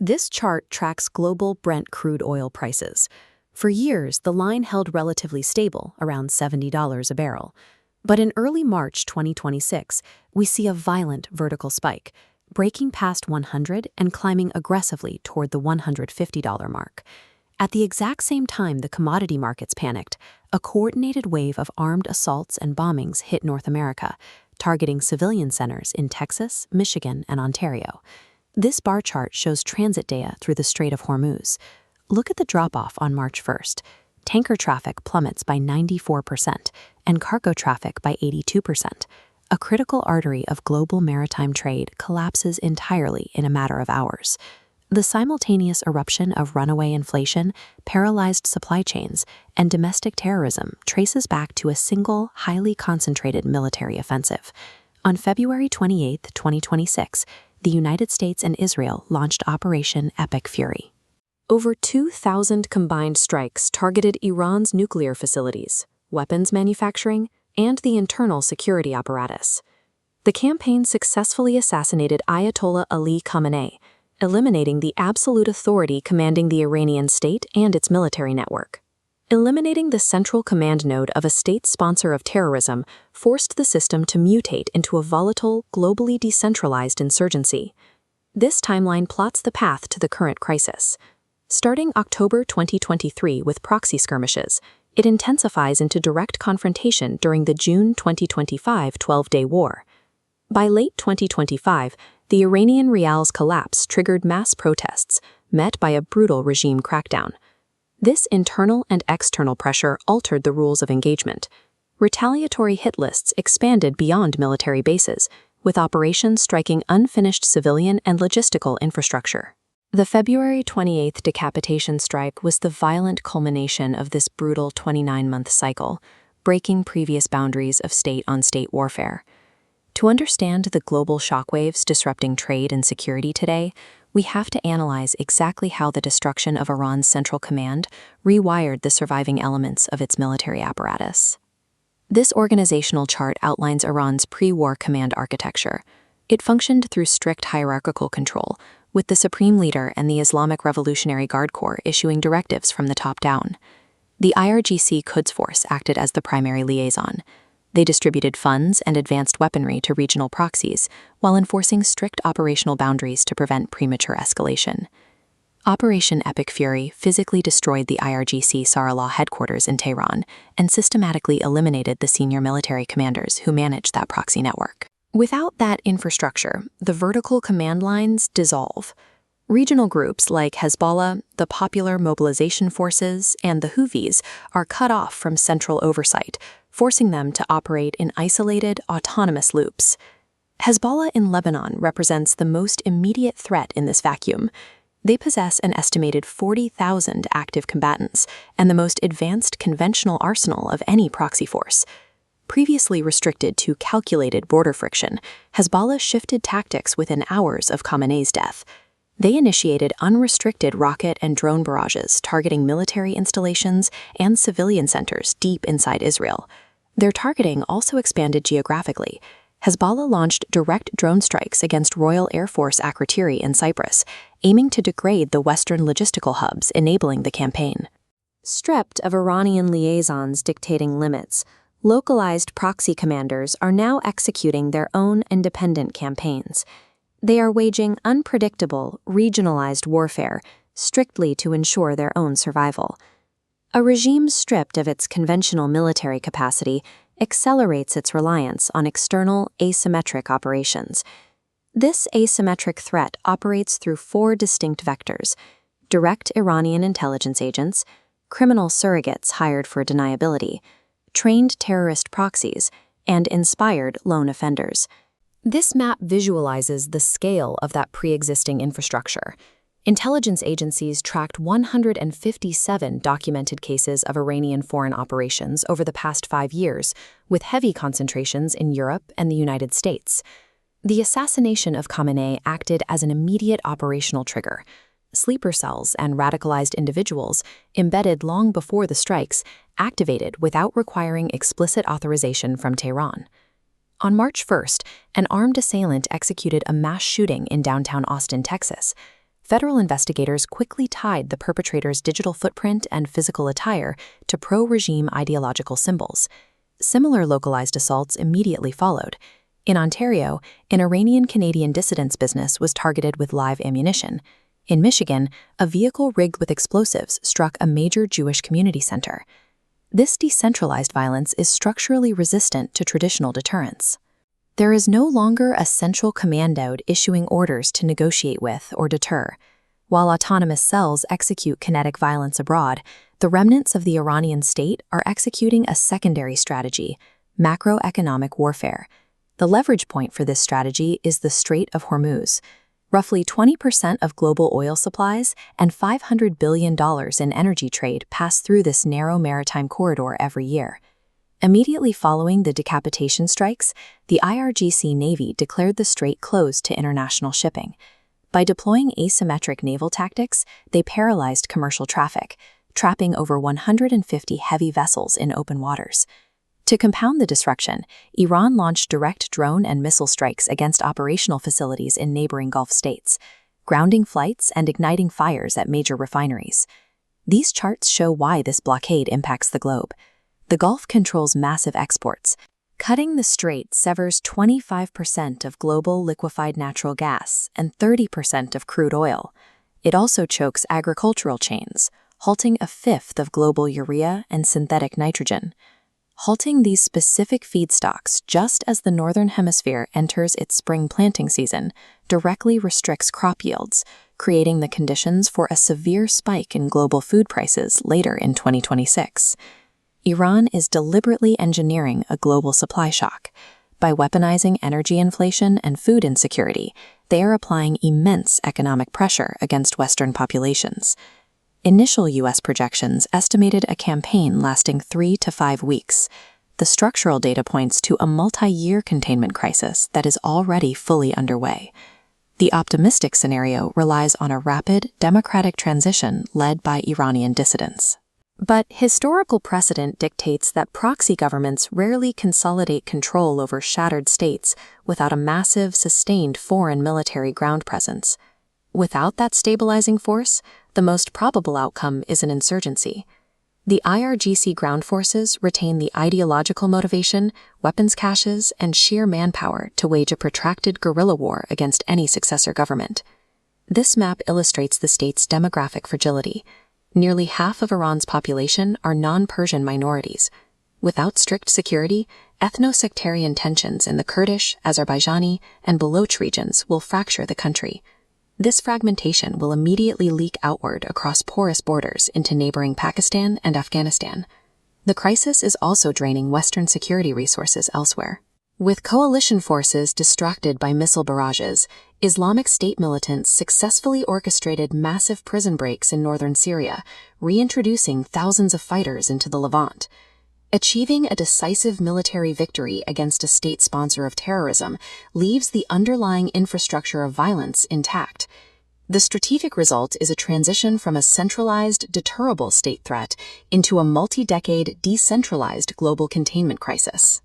This chart tracks global Brent crude oil prices. For years, the line held relatively stable, around $70 a barrel. But in early March 2026, we see a violent vertical spike, breaking past 100 and climbing aggressively toward the $150 mark. At the exact same time the commodity markets panicked, a coordinated wave of armed assaults and bombings hit North America, targeting civilian centers in Texas, Michigan, and Ontario. This bar chart shows transit data through the Strait of Hormuz. Look at the drop-off on March 1st. Tanker traffic plummets by 94% and cargo traffic by 82%. A critical artery of global maritime trade collapses entirely in a matter of hours. The simultaneous eruption of runaway inflation, paralyzed supply chains, and domestic terrorism traces back to a single, highly concentrated military offensive. On February 28, 2026, the United States and Israel launched Operation Epic Fury. Over 2,000 combined strikes targeted Iran's nuclear facilities, weapons manufacturing, and the internal security apparatus. The campaign successfully assassinated Ayatollah Ali Khamenei, eliminating the absolute authority commanding the Iranian state and its military network. Eliminating the central command node of a state sponsor of terrorism forced the system to mutate into a volatile, globally decentralized insurgency. This timeline plots the path to the current crisis. Starting October 2023 with proxy skirmishes, it intensifies into direct confrontation during the June 2025 12-day war. By late 2025, the Iranian rial's collapse triggered mass protests, met by a brutal regime crackdown. This internal and external pressure altered the rules of engagement. Retaliatory hit lists expanded beyond military bases, with operations striking unfinished civilian and logistical infrastructure. The February 28th decapitation strike was the violent culmination of this brutal 29-month cycle, breaking previous boundaries of state-on-state warfare. To understand the global shockwaves disrupting trade and security today, we have to analyze exactly how the destruction of Iran's central command rewired the surviving elements of its military apparatus. This organizational chart outlines Iran's pre-war command architecture. It functioned through strict hierarchical control, with the Supreme Leader and the Islamic Revolutionary Guard Corps issuing directives from the top down. The IRGC Quds Force acted as the primary liaison. They distributed funds and advanced weaponry to regional proxies, while enforcing strict operational boundaries to prevent premature escalation. Operation Epic Fury physically destroyed the IRGC Sarallah headquarters in Tehran and systematically eliminated the senior military commanders who managed that proxy network. Without that infrastructure, the vertical command lines dissolve. Regional groups like Hezbollah, the Popular Mobilization Forces, and the Houthis are cut off from central oversight, forcing them to operate in isolated, autonomous loops. Hezbollah in Lebanon represents the most immediate threat in this vacuum. They possess an estimated 40,000 active combatants and the most advanced conventional arsenal of any proxy force. Previously restricted to calculated border friction, Hezbollah shifted tactics within hours of Khamenei's death. They initiated unrestricted rocket and drone barrages targeting military installations and civilian centers deep inside Israel. Their targeting also expanded geographically. Hezbollah launched direct drone strikes against Royal Air Force Akrotiri in Cyprus, aiming to degrade the Western logistical hubs enabling the campaign. Stripped of Iranian liaisons dictating limits, localized proxy commanders are now executing their own independent campaigns. They are waging unpredictable, regionalized warfare strictly to ensure their own survival. A regime stripped of its conventional military capacity accelerates its reliance on external, asymmetric operations. This asymmetric threat operates through 4 distinct vectors: direct Iranian intelligence agents, criminal surrogates hired for deniability, trained terrorist proxies, and inspired lone offenders. This map visualizes the scale of that pre-existing infrastructure. Intelligence agencies tracked 157 documented cases of Iranian foreign operations over the past 5 years, with heavy concentrations in Europe and the United States. The assassination of Khamenei acted as an immediate operational trigger. Sleeper cells and radicalized individuals, embedded long before the strikes, activated without requiring explicit authorization from Tehran. On March 1st, an armed assailant executed a mass shooting in downtown Austin, Texas. Federal investigators quickly tied the perpetrator's digital footprint and physical attire to pro-regime ideological symbols. Similar localized assaults immediately followed. In Ontario, an Iranian-Canadian dissident's business was targeted with live ammunition. In Michigan, a vehicle rigged with explosives struck a major Jewish community center. This decentralized violence is structurally resistant to traditional deterrence. There is no longer a central command node issuing orders to negotiate with or deter. While autonomous cells execute kinetic violence abroad, the remnants of the Iranian state are executing a secondary strategy, macroeconomic warfare. The leverage point for this strategy is the Strait of Hormuz. Roughly 20% of global oil supplies and $500 billion in energy trade pass through this narrow maritime corridor every year. Immediately following the decapitation strikes, the IRGC Navy declared the strait closed to international shipping. By deploying asymmetric naval tactics, they paralyzed commercial traffic, trapping over 150 heavy vessels in open waters. To compound the disruption, Iran launched direct drone and missile strikes against operational facilities in neighboring Gulf states, grounding flights and igniting fires at major refineries. These charts show why this blockade impacts the globe. The Gulf controls massive exports. Cutting the strait severs 25% of global liquefied natural gas and 30% of crude oil. It also chokes agricultural chains, halting a fifth of global urea and synthetic nitrogen. Halting these specific feedstocks just as the Northern Hemisphere enters its spring planting season directly restricts crop yields, creating the conditions for a severe spike in global food prices later in 2026. Iran is deliberately engineering a global supply shock. By weaponizing energy inflation and food insecurity, they are applying immense economic pressure against Western populations. Initial U.S. projections estimated a campaign lasting 3 to 5 weeks. The structural data points to a multi-year containment crisis that is already fully underway. The optimistic scenario relies on a rapid, democratic transition led by Iranian dissidents. But historical precedent dictates that proxy governments rarely consolidate control over shattered states without a massive, sustained foreign military ground presence. Without that stabilizing force, the most probable outcome is an insurgency. The IRGC ground forces retain the ideological motivation, weapons caches, and sheer manpower to wage a protracted guerrilla war against any successor government. This map illustrates the state's demographic fragility. Nearly half of Iran's population are non-Persian minorities. Without strict security, ethno-sectarian tensions in the Kurdish, Azerbaijani, and Baloch regions will fracture the country. This fragmentation will immediately leak outward across porous borders into neighboring Pakistan and Afghanistan. The crisis is also draining Western security resources elsewhere. With coalition forces distracted by missile barrages, Islamic State militants successfully orchestrated massive prison breaks in northern Syria, reintroducing thousands of fighters into the Levant. Achieving a decisive military victory against a state sponsor of terrorism leaves the underlying infrastructure of violence intact. The strategic result is a transition from a centralized, deterrable state threat into a multi-decade, decentralized global containment crisis.